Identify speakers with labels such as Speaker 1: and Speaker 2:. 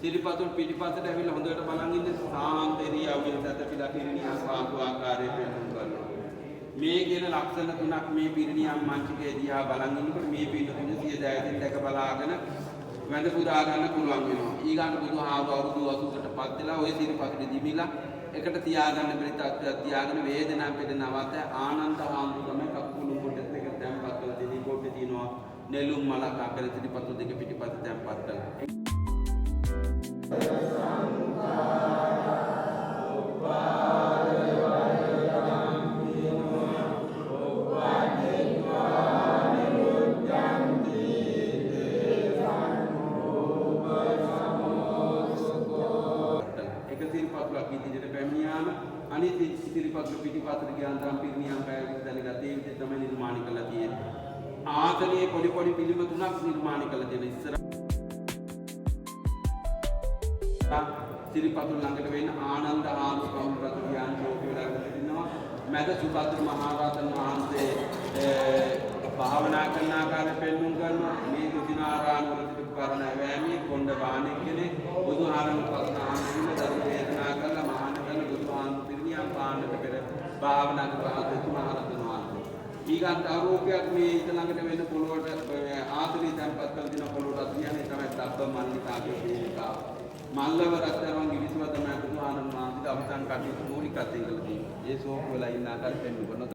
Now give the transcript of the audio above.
Speaker 1: සිරිපතුල් පිටිපස්සට ඇවිල්ලා හොඳට බලන් ඉන්න සාන්තේරිය අවුල් සැතපීලා පිරිනියම් පාපු ආකාරය පෙන්වන්න කරනවා. මේ කියන ලක්ෂණ තුනක් මේ පිරිනියම් මංචකයේ දිහා බලන් ඉන්නකොට මේ පිටුතුන සිය දෑතින් දැක බලාගෙන වැඳ පුදා ගන්න පුළුවන් වෙනවා. ඊගාට බුදුහාමුදුරුවෝ අවුරුදු 80කටපත් වෙලා ওই සිරිපතුලේ දිමිලා එකට තියාගන්න බැරි තත්ත්වයක් තියාගෙන වේදනාව පෙළනවත් ආනන්ද හාමුදුරුවෝ තමයි කකුල පොඩ්ඩක් දෙක තැම්පත් කරලා දෙවි පොඩ්ඩේ තියෙනවා නෙළුම් මලක් අකර සිරිපතුල් දෙක පිටිපස්ස තැම්පත් කරලා අනිත් සිරිපතුල පිටිපස්සට ගියාන් නම් පිරිනියම් පෑවිත් දැනගත්තේ ඒ විදිහට තමයි නිර්මාණය කරලා තියෙන්නේ. ආතනියේ පොඩි පොඩි පිළිම තුනක් නිර්මාණය කරලා තියෙන ඉස්සර සිරිපතුල ළඟට වෙන්න ආනන්ද හාමුදුරුවෝ රතු ගියාන් චෝටි වෙලා ඉන්නවා. මැද සුභද්‍ර මහ රහතන් වහන්සේ භාවනා කරන ආකාරය පෙන්වුම් කරනවා. මේ දුසිනාරාම වල තිබු කරන වෑමී කොණ්ඩ බාණෙක් කෙනෙක් බුදුහාරම පස්නාහින්න දරු වේදනා කරලා මහාන කරන බුදුහාම පිරිනියම් පාන්නට පෙර භාවනා කරලා දුසිනාරාම වහන්සේ ඊගාන්ත ආරෝපයක් මේ ඊට ළඟට වෙන පොළොවට ආතුලි තැන්පත් කරලා දින පොළොවට කියන්නේ තමයි තබ්බ මල්ලිකාගේ දේවිකා මල්ලව රත්තරන් ගිවිසුව තමයි බුදුහාම වහන්සේගේ අවසන් කටයුතු මූලිකත්වයෙන් කළේ. ඒ සෝප වල ඉන්න ආකාරය පෙන්වනවා.